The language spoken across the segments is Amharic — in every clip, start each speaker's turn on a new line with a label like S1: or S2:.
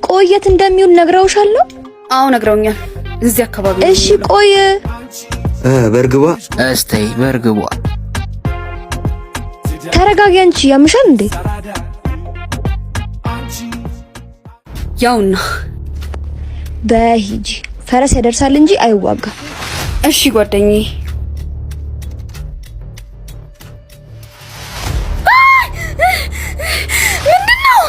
S1: ቆየት እንደሚውል ነግረውሻለሁ?
S2: አዎ ነግረውኛል። እዚህ አካባቢ።
S1: እሺ ቆይ
S3: በርግቧ
S4: እስቴይ በርግቧ
S1: ተረጋጊ። አንቺ ያምሻል እንዴ?
S2: ያውና
S1: በሂጂ ፈረስ ያደርሳል እንጂ አይዋጋም።
S2: እሺ ጓደኛዬ። ምንድነው?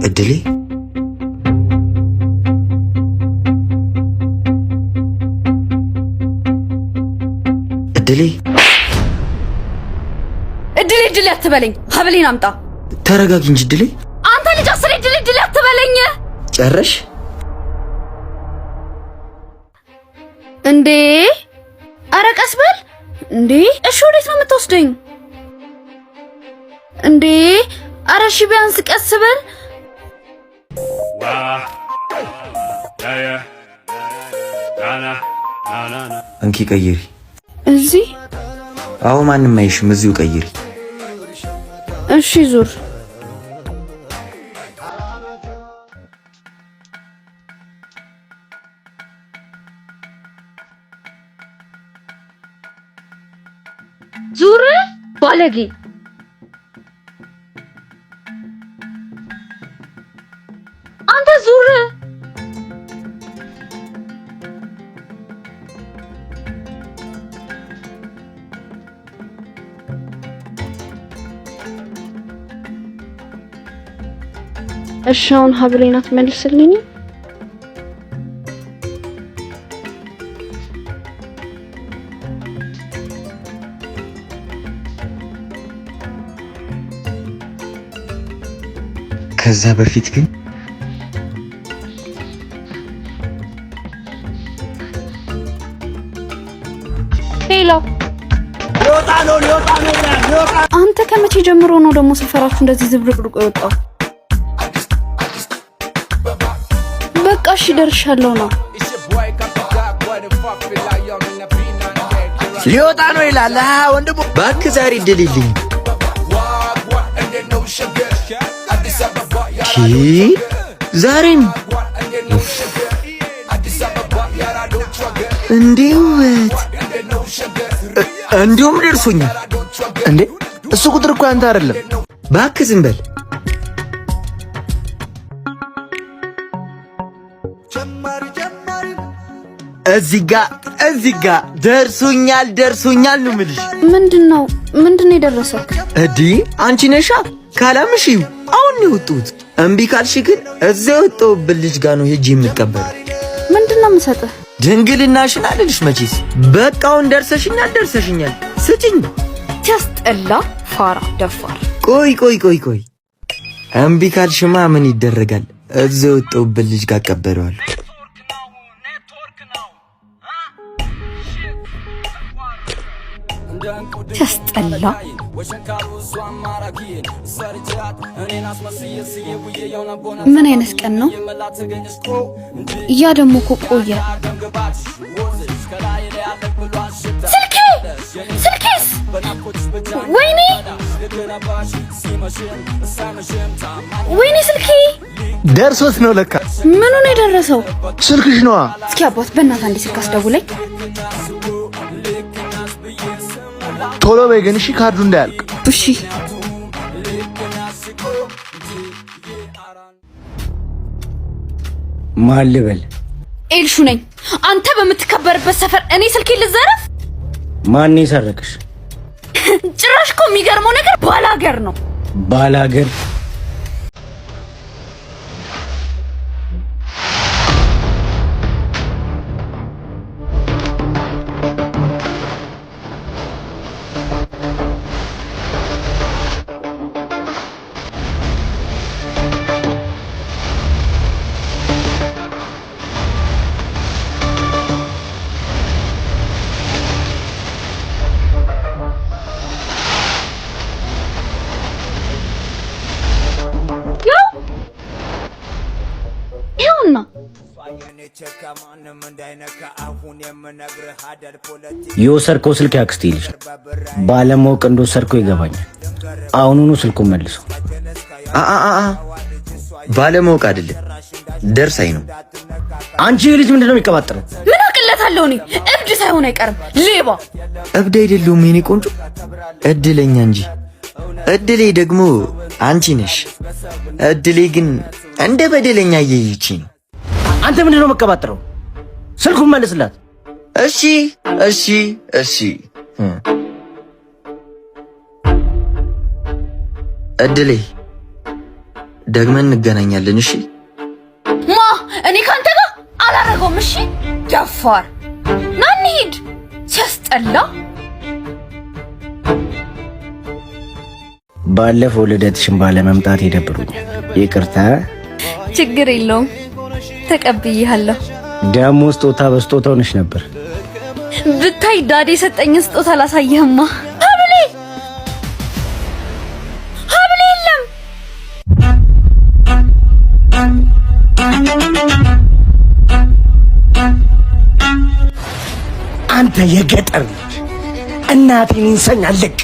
S3: እድሌ እድሌ
S2: እድሌ አትበለኝ። ሀብሌን አምጣ።
S3: ተረጋጊ እንጂ እድሌ።
S2: አንተ ልጅ አስሬ እድሌ አትበለኝ።
S3: ጨረሽ
S2: እንዴ? ኧረ ቀስ በል እንዴ። እሺ ወዴት ነው የምትወስደኝ እንዴ? ኧረ እሺ ቢያንስ ቀስ በል።
S3: እንኪ ቀይሪ።
S2: እዚህ?
S3: አዎ ማንም አይሽም። እዚሁ ቀይሪ።
S2: እሺ ዙር። ዙር ባለጌ። አንተ ዙር። እሺ አሁን ሀብሌን አትመልስልኝ?
S3: ከዛ በፊት ግን
S2: ሄሎ፣ አንተ ከመቼ ጀምሮ ነው ደግሞ ሰፈራችሁ እንደዚህ ዝብርቅርቁ የወጣው? በቃ እሺ ደርሻለሁ ነው።
S4: ሊወጣ ነው ይላል ወንድሙ።
S3: እባክህ ዛሬ ድልልኝ። ዛሬም እንዴት
S4: እንዲሁም ደርሶኛል እንዴ? እሱ ቁጥር እኮ አንተ አይደለም።
S3: እባክህ ዝም በል።
S4: እዚህ ጋ ደርሶኛል ነው የምልሽ።
S2: ምንድነው የደረሰው?
S3: እዲ አንቺ ነሻ ካላምሽው አሁን ነው የወጡት። እምቢ ካልሽ ግን እዛ የወጣሁበት ልጅ ጋር ነው ሄጄ የምቀበለው።
S2: ምንድነው የምሰጥህ?
S3: ድንግልናሽን አልልሽ መቼስ። በቃ አሁን ደርሰሽኛል። ስጭኝ።
S2: ሲያስጠላ ፋራ ደፋር።
S3: ቆይ እምቢ ካልሽማ ምን ይደረጋል? እዛ የወጣሁበት ልጅ ጋር ቀበለዋለሁ።
S2: ሲያስጠላ። ምን አይነት ቀን ነው ያ? ደግሞ እኮ ቆየ። ስልኬስ? ወይኔ ስልኬ
S4: ደርሶት ነው ለካ።
S2: ምኑ ነው የደረሰው?
S4: ስልክሽ ነዋ።
S2: እስኪ አባት በእናትህ አንዴ ስልክ አስደውለኝ።
S4: ቶሎ በይ ግን እሺ፣ ካርዱ እንዳያልቅ።
S2: እሺ
S4: ማን ልበል?
S2: ኤልሹ ነኝ። አንተ በምትከበርበት ሰፈር እኔ ስልኬ ልዘረፍ?
S4: ማን የሰረቀሽ?
S2: ጭራሽ እኮ የሚገርመው ነገር ባላገር ነው።
S4: ባላገር?
S5: የወሰድከው ስልክ ያክስቴ ልጅ ባለማወቅ እንደወሰድከው ይገባኛል። አሁኑኑ ስልኩን መልሰው።
S3: ባለማወቅ አይደለም ደርሳኝ ነው።
S5: አንቺ ልጅ ምንድነው የሚቀባጥረው?
S2: ምን አቅለታለሁ እኔ? እብድ ሳይሆን አይቀርም ሌባ።
S3: እብድ አይደለሁም የኔ ቆንጆ፣ እድለኛ እንጂ። እድሌ ደግሞ አንቺ ነሽ። እድሌ ግን እንደ በደለኛ እየይቺ ነው።
S5: አንተ ምንድነው መቀባጥረው? ስልኩን መልስላት።
S3: እሺ እሺ እሺ። እድሌ ደግመን እንገናኛለን። እሺ
S2: ማ እኔ ካንተ ጋር አላረገውም። እሺ ደፋር ና እንሂድ። ሲያስጠላ።
S5: ባለፈው ልደትሽን ባለመምጣት ይደብሩኛል። ይቅርታ።
S2: ችግር የለውም ተቀብዬሃለሁ።
S5: ደሞ ስጦታ በስጦታ ሆነሽ ነበር።
S2: ብታይ ዳዲ የሰጠኝን ስጦታ ላሳየህማ። ሀብሌ የለም።
S5: አንተ የገጠር ልጅ እናቴን እንሰኝ አለቀ።